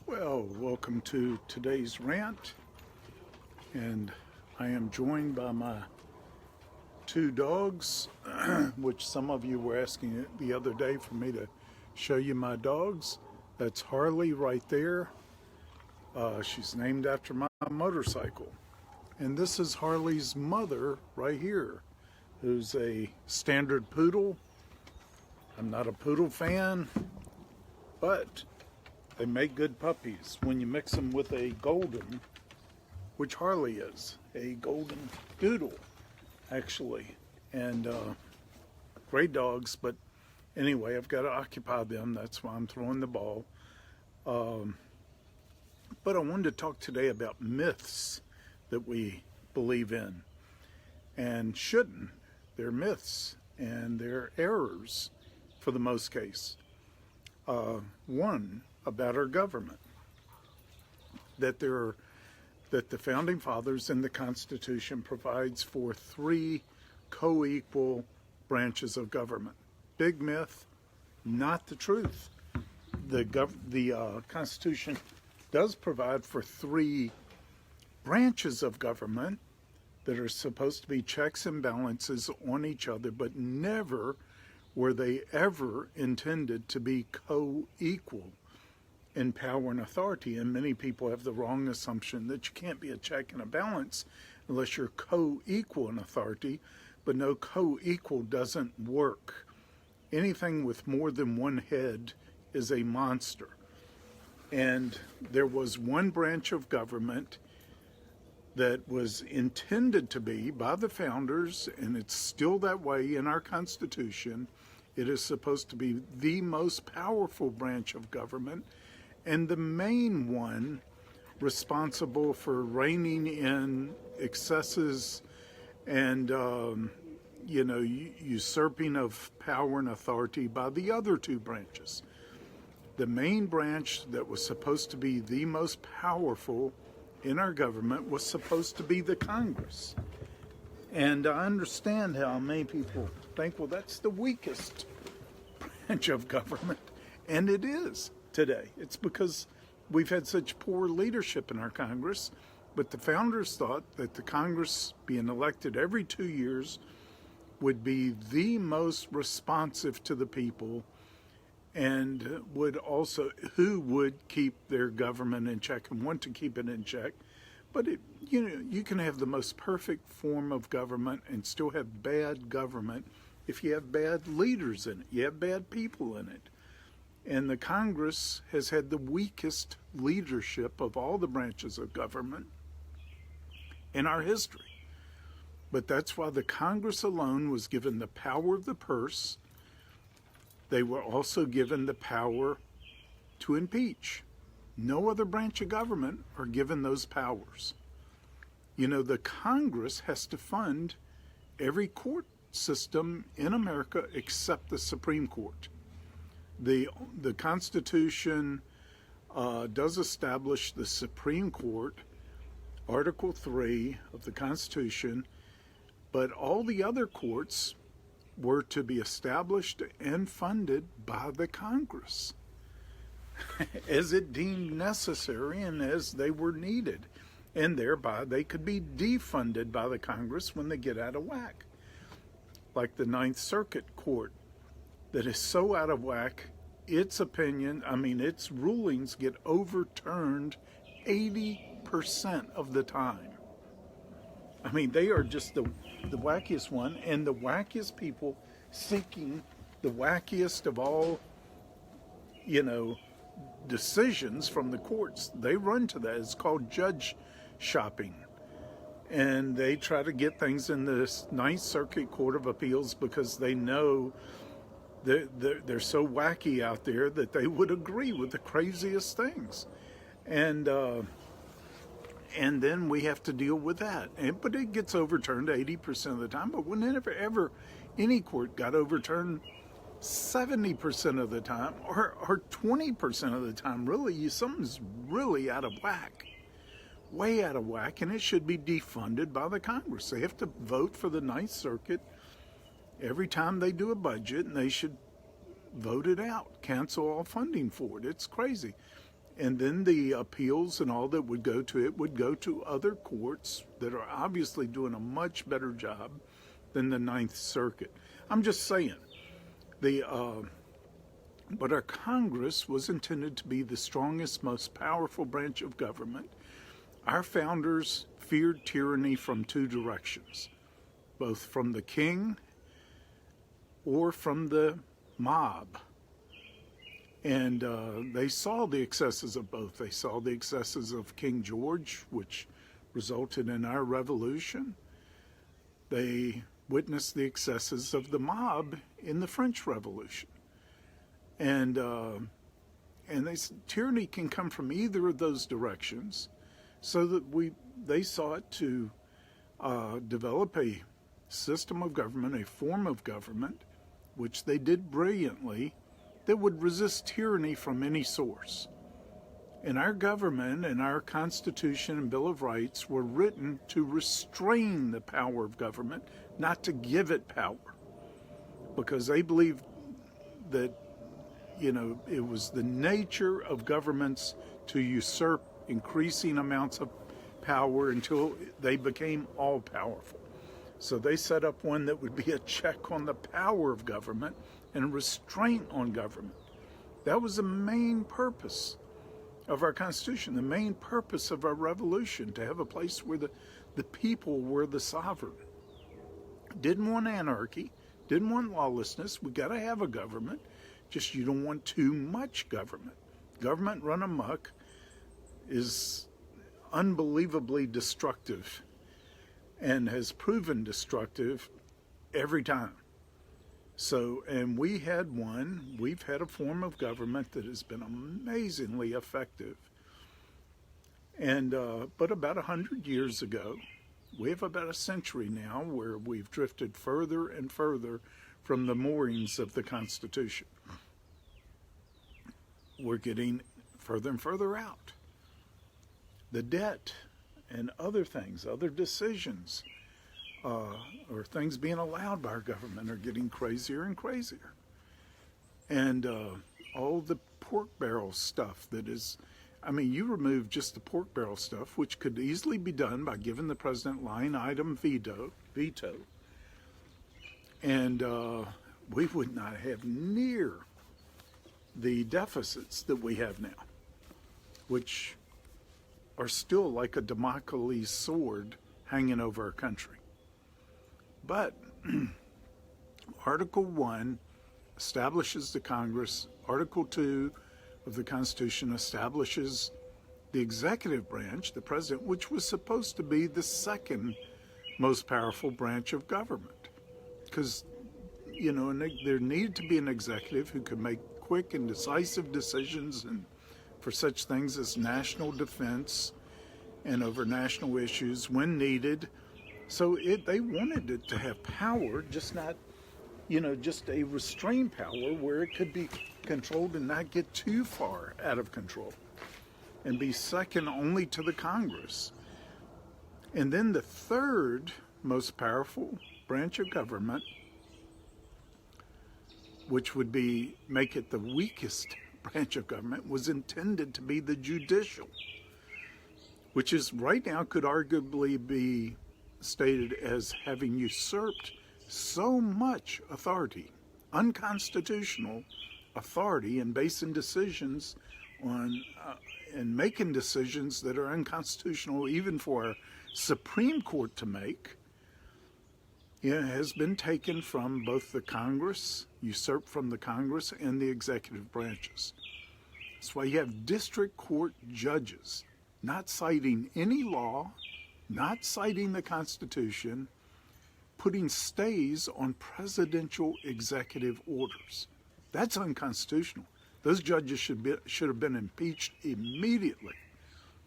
Well, welcome to today's rant, and I am joined by my two dogs, which some of you were asking the other day for me to show you my dogs. That's Harley right there. She's named after my motorcycle. And this is Harley's mother right here, who's a standard poodle. I'm not a poodle fan, but they make good puppies when you mix them with a golden, which Harley is, a golden doodle, actually. And great dogs, but anyway, I've got to occupy them. That's why I'm throwing the ball. But I wanted to talk today about myths that we believe in and shouldn't. They're myths and they're errors for the most case. One, about our government, that the founding fathers in the Constitution provides for three co-equal branches of government. Big myth, not the truth. The Constitution does provide for three branches of government that are supposed to be checks and balances on each other, but never were they ever intended to be co-equal in power and authority. And many people have the wrong assumption that you can't be a check and a balance unless you're co-equal in authority. But no, co-equal doesn't work. Anything with more than one head is a monster. And there was one branch of government that was intended to be by the founders, and it's still that way in our Constitution. It is supposed to be the most powerful branch of government, and the main one responsible for reining in excesses and usurping of power and authority by the other two branches. The main branch that was supposed to be the most powerful in our government was supposed to be the Congress. And I understand how many people think, well, that's the weakest branch of government. And it is today. It's because we've had such poor leadership in our Congress. But the founders thought that the Congress being elected every 2 years would be the most responsive to the people and who would keep their government in check and want to keep it in check. But you can have the most perfect form of government and still have bad government if you have bad leaders in it. You have bad people in it. And the Congress has had the weakest leadership of all the branches of government in our history. But that's why the Congress alone was given the power of the purse. They were also given the power to impeach. No other branch of government are given those powers. The Congress has to fund every court system in America except the Supreme Court. The Constitution does establish the Supreme Court, Article 3 of the Constitution, but all the other courts were to be established and funded by the Congress as it deemed necessary and as they were needed. And thereby they could be defunded by the Congress when they get out of whack. Like the Ninth Circuit Court that is so out of whack, its rulings get overturned 80% of the time. They are just the wackiest one, and the wackiest people seeking the wackiest of all, decisions from the courts. They run to that. It's called judge shopping. And they try to get things in the Ninth Circuit Court of Appeals because they know they're so wacky out there that they would agree with the craziest things. And then we have to deal with that. But it gets overturned 80% of the time. But whenever ever any court got overturned 70% of the time, or 20% of the time, really, something's really out of whack. Way out of whack, and it should be defunded by the Congress. They have to vote for the Ninth Circuit every time they do a budget, and they should vote it out, cancel all funding for it. It's crazy. And then the appeals and all that would go to it would go to other courts that are obviously doing a much better job than the Ninth Circuit. I'm just saying, but our Congress was intended to be the strongest, most powerful branch of government. Our founders feared tyranny from two directions, both from the king or from the mob. And they saw the excesses of both. They saw the excesses of King George, which resulted in our revolution. They witnessed the excesses of the mob in the French Revolution. And tyranny can come from either of those directions, so that they sought to develop a system of government, a form of government, which they did brilliantly, that would resist tyranny from any source. And our government and our Constitution and Bill of Rights were written to restrain the power of government, not to give it power, because they believed that, it was the nature of governments to usurp increasing amounts of power until they became all-powerful. So they set up one that would be a check on the power of government and a restraint on government. That was the main purpose of our Constitution, the main purpose of our revolution, to have a place where the people were the sovereign. Didn't want anarchy, didn't want lawlessness. We got to have a government, just you don't want too much government. Government run amok is unbelievably destructive and has proven destructive every time. So, and we've had a form of government that has been amazingly effective. And, but about 100 years ago, we have about a century now where we've drifted further and further from the moorings of the Constitution. We're getting further and further out. The debt and other things, other decisions, or things being allowed by our government are getting crazier and crazier. And all the pork barrel stuff that is, you remove just the pork barrel stuff, which could easily be done by giving the president line item veto, and we would not have near the deficits that we have now, which are still like a Damocles sword hanging over our country. But Article 1 establishes the Congress. Article 2 of the Constitution establishes the executive branch, the president, which was supposed to be the second most powerful branch of government. Because, there needed to be an executive who could make quick and decisive decisions and for such things as national defense and over national issues when needed. So they wanted it to have power, just not, just a restrained power where it could be controlled and not get too far out of control and be second only to the Congress. And then the third most powerful branch of government, which would make it the weakest branch of government, was intended to be the judicial, which is right now could arguably be stated as having usurped so much authority, unconstitutional authority, and basing decisions on and making decisions that are unconstitutional even for our Supreme Court to make. It has been taken from both the Congress, usurped from the Congress and the executive branches. That's why you have district court judges not citing any law, not citing the Constitution, putting stays on presidential executive orders. That's unconstitutional. Those judges should have been impeached immediately.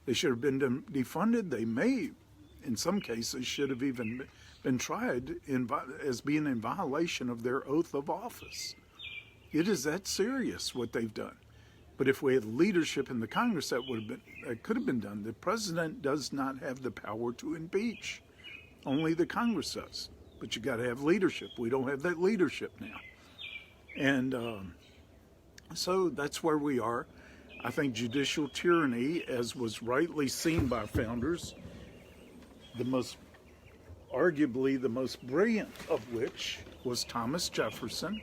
They should have been defunded. They may, in some cases, should have even been tried as being in violation of their oath of office. It is that serious what they've done. But if we had leadership in the Congress, that could have been done. The president does not have the power to impeach. Only the Congress does. But you got to have leadership. We don't have that leadership now. And so that's where we are. I think judicial tyranny, as was rightly seen by founders, arguably the most brilliant of which was Thomas Jefferson,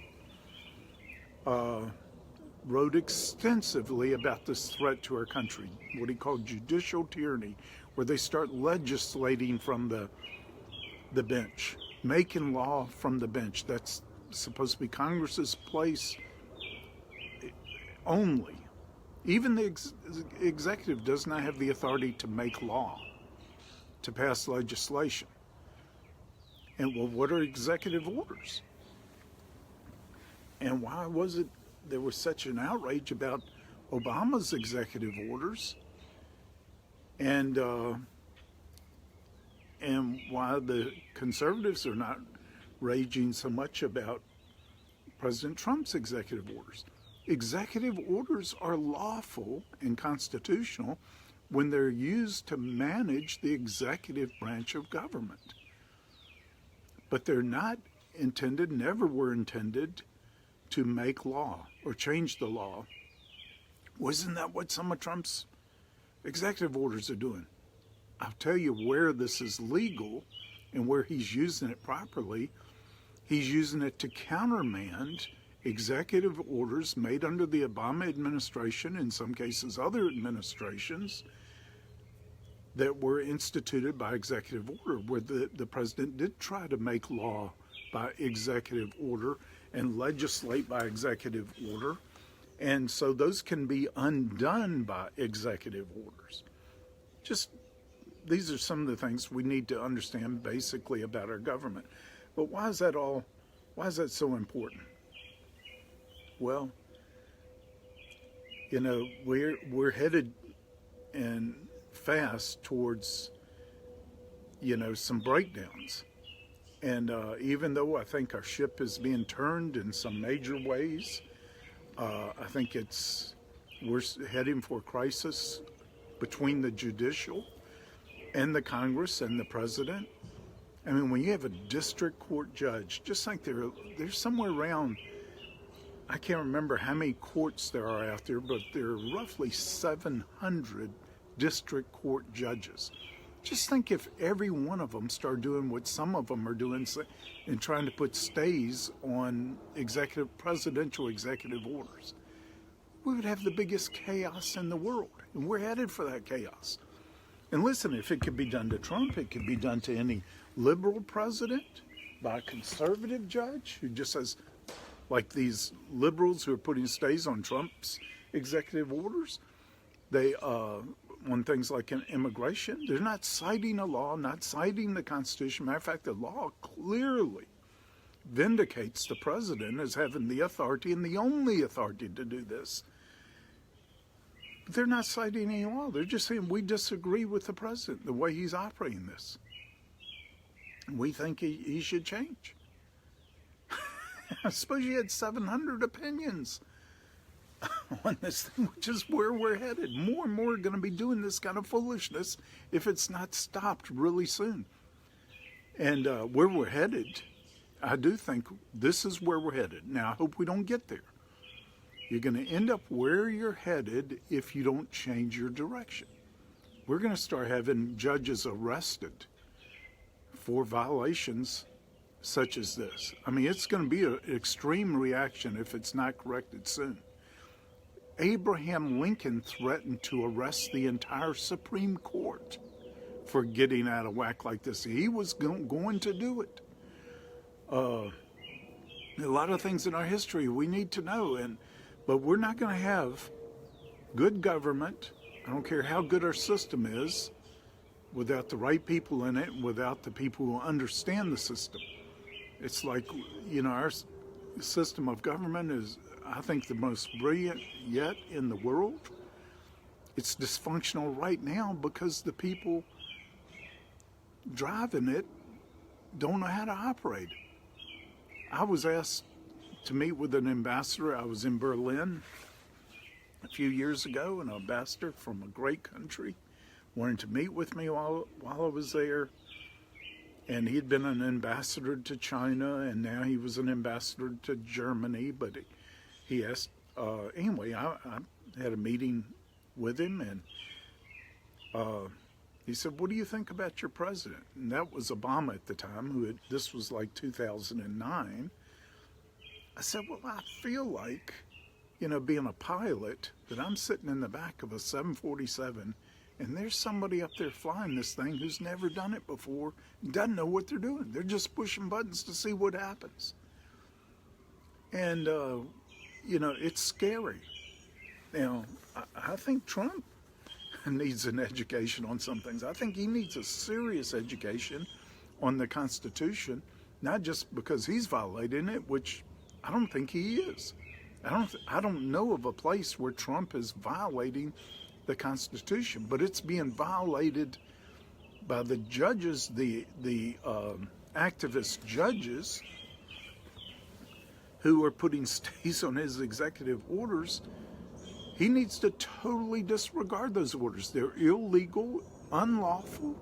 wrote extensively about this threat to our country, what he called judicial tyranny, where they start legislating from the bench, making law from the bench. That's supposed to be Congress's place only. Even the executive does not have the authority to make law, to pass legislation. And well, what are executive orders? And why was it there was such an outrage about Obama's executive orders? And why the conservatives are not raging so much about President Trump's executive orders. Executive orders are lawful and constitutional when they're used to manage the executive branch of government. But they're not intended, never were intended, to make law or change the law. Wasn't that what some of Trump's executive orders are doing? I'll tell you where this is legal and where he's using it properly. He's using it to countermand executive orders made under the Obama administration, in some cases other administrations, that were instituted by executive order, where the president did try to make law by executive order and legislate by executive order. And so those can be undone by executive orders. These are some of the things we need to understand basically about our government. But why is that so important? Well, we're headed and fast towards, some breakdowns. And even though I think our ship is being turned in some major ways, I think we're heading for a crisis between the judicial and the Congress and the president. I mean, when you have a district court judge, just like there's somewhere around, I can't remember how many courts there are out there, but there are roughly 700 district court judges. Just think if every one of them started doing what some of them are doing and trying to put stays on presidential executive orders. We would have the biggest chaos in the world, and we're headed for that chaos. And listen, if it could be done to Trump, it could be done to any liberal president, by a conservative judge who just says, like these liberals who are putting stays on Trump's executive orders, they on things like immigration, they're not citing a law, not citing the Constitution. Matter of fact, the law clearly vindicates the president as having the authority and the only authority to do this. But they're not citing any law. They're just saying we disagree with the president, the way he's operating this. We think he should change. I suppose you had 700 opinions on this thing, which is where we're headed. More and more are going to be doing this kind of foolishness if it's not stopped really soon. And where we're headed, I do think this is where we're headed. Now, I hope we don't get there. You're going to end up where you're headed if you don't change your direction. We're going to start having judges arrested for violations such as this. I mean, it's going to be an extreme reaction if it's not corrected soon. Abraham Lincoln threatened to arrest the entire Supreme Court for getting out of whack like this. He was going to do it. A lot of things in our history we need to know, but we're not going to have good government, I don't care how good our system is, without the right people in it, without the people who understand the system. It's like, our system of government is, I think, the most brilliant yet in the world. It's dysfunctional right now because the people driving it don't know how to operate. I was asked to meet with an ambassador. I was in Berlin a few years ago, an ambassador from a great country wanted to meet with me while I was there. And he'd been an ambassador to China, and now he was an ambassador to Germany. But he asked, anyway, I had a meeting with him, and he said, "What do you think about your president?" And that was Obama at the time, this was like 2009. I said, "Well, I feel like, being a pilot, that I'm sitting in the back of a 747, and there's somebody up there flying this thing who's never done it before, doesn't know what they're doing. They're just pushing buttons to see what happens." And, it's scary. Now, I think Trump needs an education on some things. I think he needs a serious education on the Constitution, not just because he's violating it, which I don't think he is. I don't know of a place where Trump is violating the Constitution, but it's being violated by the judges, the activist judges who are putting stays on his executive orders. He needs to totally disregard those orders. They're illegal, unlawful,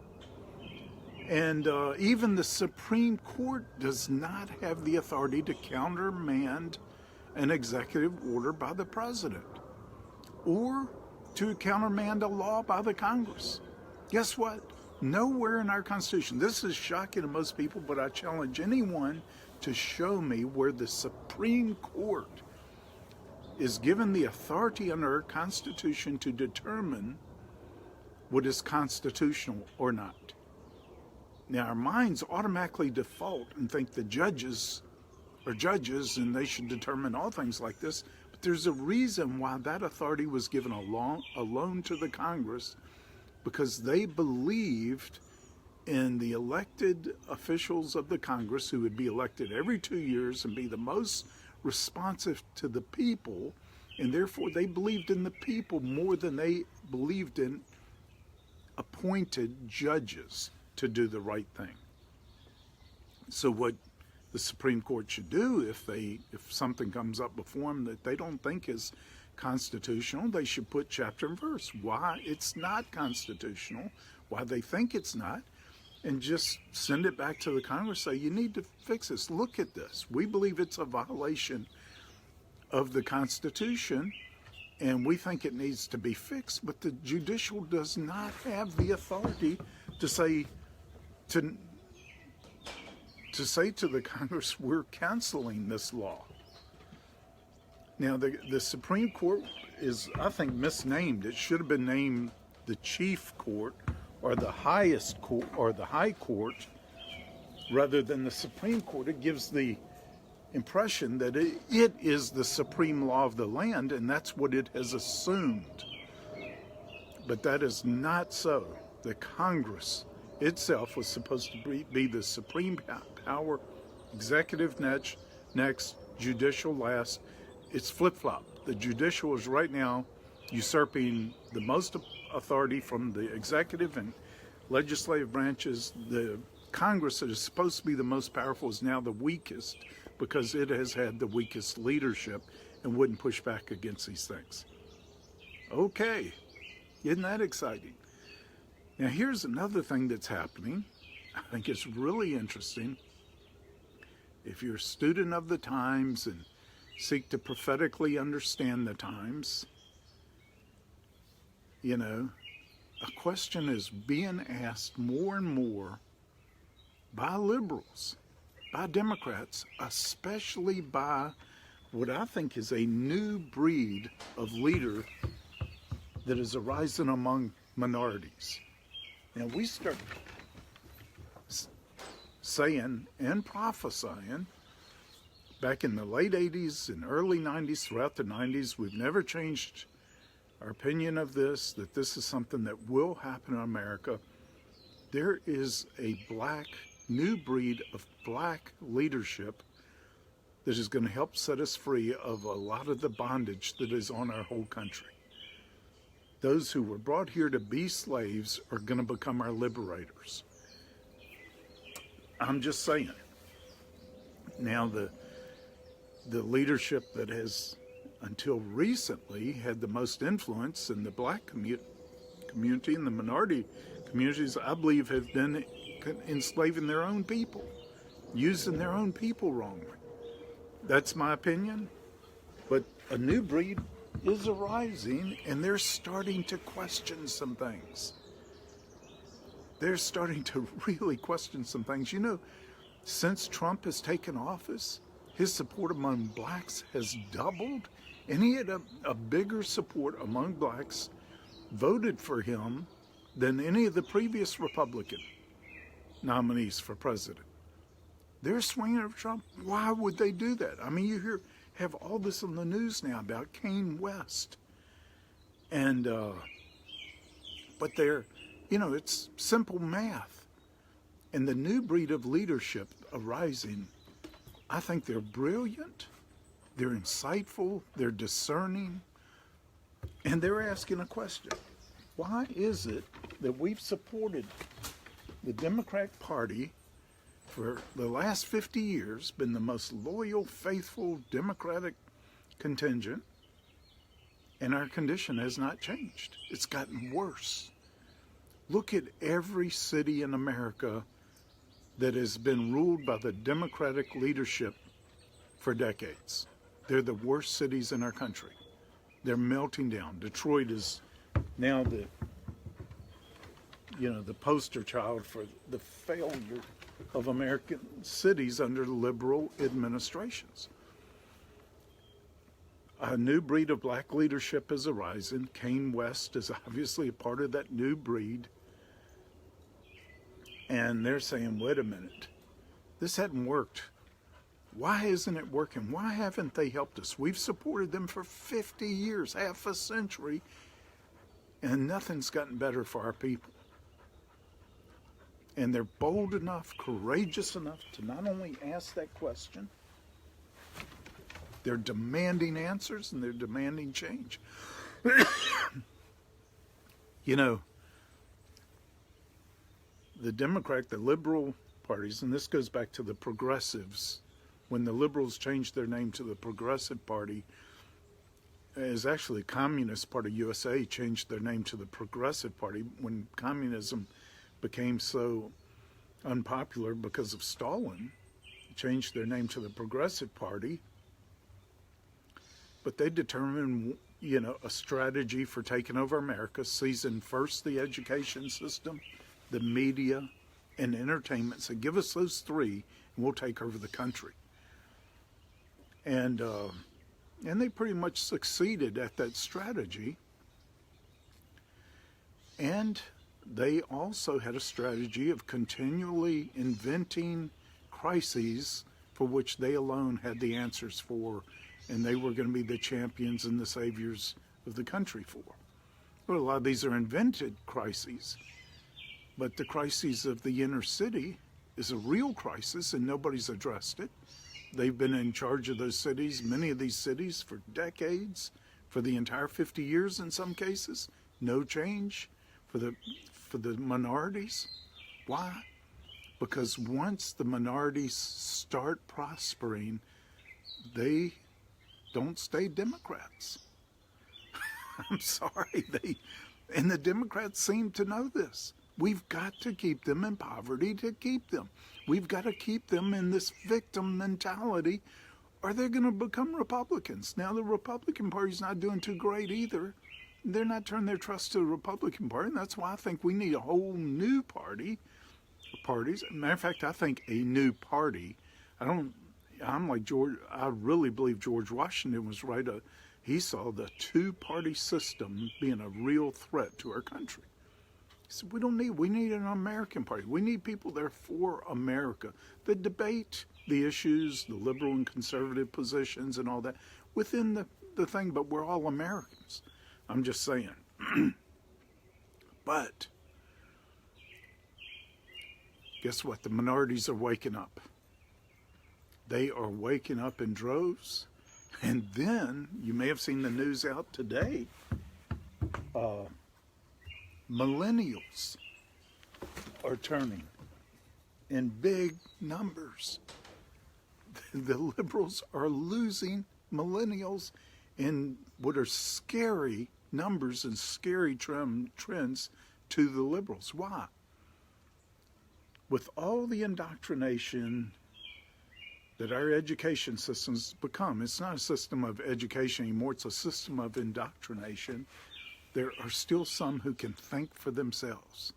and even the Supreme Court does not have the authority to countermand an executive order by the president or to countermand a law by the Congress. Guess what? Nowhere in our Constitution, this is shocking to most people, but I challenge anyone to show me where the Supreme Court is given the authority under our Constitution to determine what is constitutional or not. Now, our minds automatically default and think the judges are judges and they should determine all things like this, but there's a reason why that authority was given alone to the Congress, because they believed in the elected officials of the Congress who would be elected every 2 years and be the most responsive to the people, and therefore they believed in the people more than they believed in appointed judges to do the right thing. So what the Supreme Court should do, if something comes up before them that they don't think is constitutional, they should put chapter and verse why it's not constitutional, why they think it's not, and just send it back to the Congress. Say, you need to fix this. Look at this. We believe it's a violation of the Constitution, and we think it needs to be fixed. But the judicial does not have the authority to say to the Congress, we're canceling this law. Now, the Supreme Court is, I think, misnamed. It should have been named the Chief Court or the highest court or the High Court rather than the Supreme Court. It gives the impression that it is the supreme law of the land, and that's what it has assumed. But that is not so. The Congress itself was supposed to be the supreme power, executive next, judicial last. It's flip-flop. The judicial is right now usurping the most authority from the executive and legislative branches. The Congress that is supposed to be the most powerful is now the weakest because it has had the weakest leadership and wouldn't push back against these things. Okay, isn't that exciting? Now here's another thing that's happening. I think it's really interesting. If you're a student of the times and seek to prophetically understand the times, a question is being asked more and more by liberals, by Democrats, especially by what I think is a new breed of leader that is arising among minorities. Now we start saying and prophesying back in the late 80s and early 90s, throughout the 90s, we've never changed our opinion of this, that this is something that will happen in America. There is a new breed of black leadership that is going to help set us free of a lot of the bondage that is on our whole country. Those who were brought here to be slaves are going to become our liberators. I'm just saying. Now, the leadership that has, until recently, had the most influence in the black community and the minority communities, I believe, have been enslaving their own people, using their own people wrongly. That's my opinion. But a new breed is arising, and they're starting to question some things. They're starting to really question some things. You know, since Trump has taken office, his support among blacks has doubled, and he had a bigger support among blacks voted for him than any of the previous Republican nominees for president. They're swinging for Trump. Why would they do that? I mean, you have all this on the news now about Kanye West. And, but it's simple math. And the new breed of leadership arising, I think they're brilliant, they're insightful, they're discerning, and they're asking a question. Why is it that we've supported the Democratic Party for the last 50 years, been the most loyal, faithful Democratic contingent, and our condition has not changed? It's gotten worse. Look at every city in America that has been ruled by the Democratic leadership for decades. They're the worst cities in our country. They're melting down. Detroit is now the poster child for the failure of American cities under liberal administrations. A new breed of black leadership is arising. Kanye West is obviously a part of that new breed. And they're saying, wait a minute, this hadn't worked. Why isn't it working? Why haven't they helped us? We've supported them for 50 years, half a century, and nothing's gotten better for our people. And they're bold enough, courageous enough to not only ask that question, they're demanding answers and they're demanding change. You know, the liberal parties, and this goes back to the progressives, when the liberals changed their name to the Progressive Party, is actually Communist Party USA changed their name to the Progressive Party when communism became so unpopular because of Stalin, changed their name to the Progressive Party. But they determined, a strategy for taking over America, seizing first the education system, the media, and entertainment. So give us those three, and we'll take over the country. And they pretty much succeeded at that strategy. And they also had a strategy of continually inventing crises for which they alone had the answers for, and they were going to be the champions and the saviors of the country for. Well, a lot of these are invented crises, but the crises of the inner city is a real crisis, and nobody's addressed it. They've been in charge of those cities, many of these cities, for decades, for the entire 50 years in some cases. No change for the minorities. Why? Because once the minorities start prospering, they don't stay Democrats. I'm sorry. And the Democrats seem to know this. We've got to keep them in poverty to keep them. We've got to keep them in this victim mentality, or they're going to become Republicans. Now, the Republican Party's not doing too great either. They're not turning their trust to the Republican Party, and that's why I think we need a whole new parties. Matter of fact, I think a new party. I'm like George. I really believe George Washington was right. He saw the two-party system being a real threat to our country. He said, we need an American party. We need people there for America that debate the issues, the liberal and conservative positions and all that within the thing, but we're all Americans. I'm just saying. But guess what? The minorities are waking up. They are waking up in droves. And then, you may have seen the news out today, millennials are turning in big numbers. The liberals are losing millennials in what are scary numbers and scary trends to the liberals. Why? With all the indoctrination that our education systems become. It's not a system of education anymore, it's a system of indoctrination. There are still some who can think for themselves.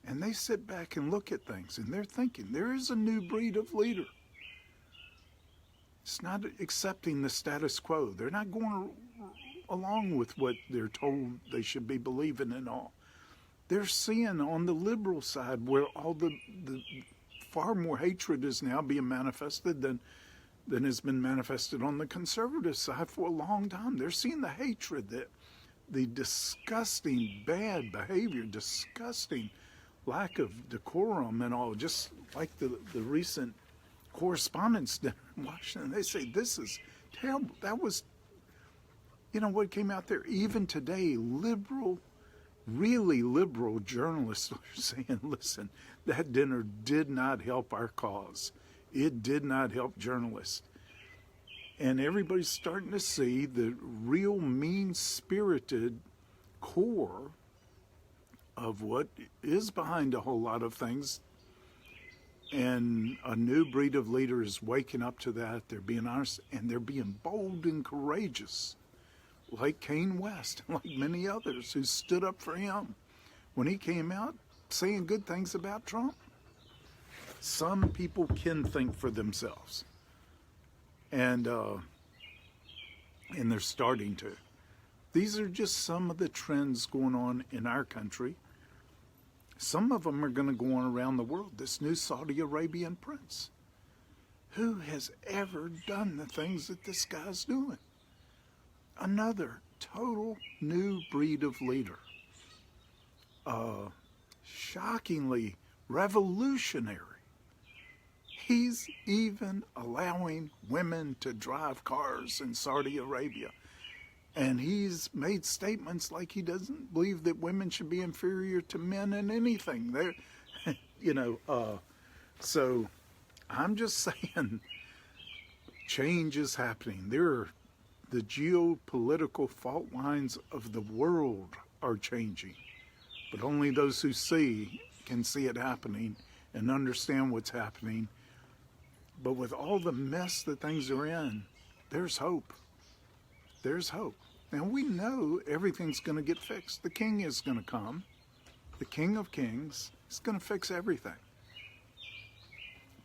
And they sit back and look at things, and they're thinking, there is a new breed of leader. It's not accepting the status quo. They're not going along with what they're told they should be believing in all. They're seeing on the liberal side where all the far more hatred is now being manifested than has been manifested on the conservative side for a long time. They're seeing the hatred, the disgusting bad behavior, disgusting lack of decorum and all, just like the recent correspondence dinner in Washington. They say, this is terrible. That was, what came out there. Even today, really liberal journalists are saying, listen, that dinner did not help our cause. It did not help journalists. And everybody's starting to see the real mean-spirited core of what is behind a whole lot of things. And a new breed of leader is waking up to that. They're being honest, and they're being bold and courageous, like Kanye West, like many others who stood up for him when he came out saying good things about Trump. Some people can think for themselves, and they're starting to. These are just some of the trends going on in our country. Some of them are going to go on around the world. This new Saudi Arabian prince. Who has ever done the things that this guy's doing? Another total new breed of leader. Shockingly revolutionary. He's even allowing women to drive cars in Saudi Arabia. And he's made statements like he doesn't believe that women should be inferior to men in anything. So I'm just saying change is happening. The geopolitical fault lines of the world are changing. But only those who see can see it happening and understand what's happening. But with all the mess that things are in, there's hope. There's hope. Now we know everything's going to get fixed. The King is going to come. The King of Kings is going to fix everything.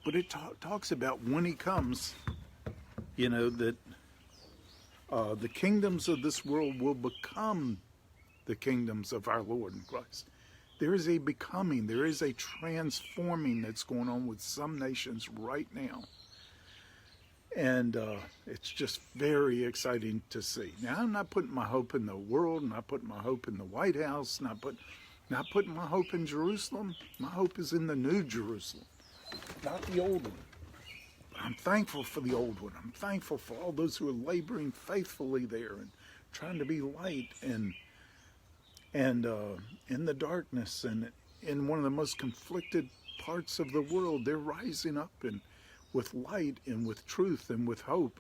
But it talks about when he comes, that the kingdoms of this world will become the kingdoms of our Lord and Christ. There is a becoming, there is a transforming that's going on with some nations right now. And it's just very exciting to see. Now, I'm not putting my hope in the world, not putting my hope in the White House, not putting my hope in Jerusalem. My hope is in the new Jerusalem, not the old one. I'm thankful for the old one. I'm thankful for all those who are laboring faithfully there and trying to be light and in the darkness and in one of the most conflicted parts of the world. They're rising up and with light and with truth and with hope.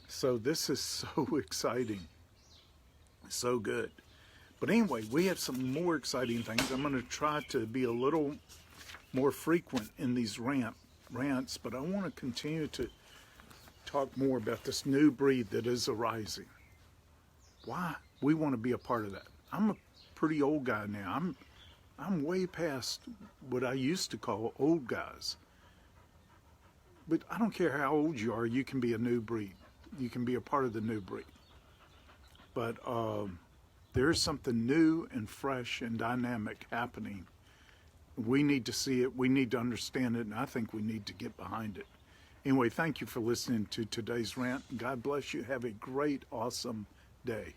So this is so exciting. So good. But anyway, we have some more exciting things. I'm going to try to be a little more frequent in these rants, but I want to continue to talk more about this new breed that is arising. Why? We want to be a part of that. I'm a pretty old guy now. I'm way past what I used to call old guys. But I don't care how old you are, you can be a new breed. You can be a part of the new breed. But there's something new and fresh and dynamic happening. We need to see it, we need to understand it, and I think we need to get behind it. Anyway, thank you for listening to today's rant. God bless you. Have a great, awesome day.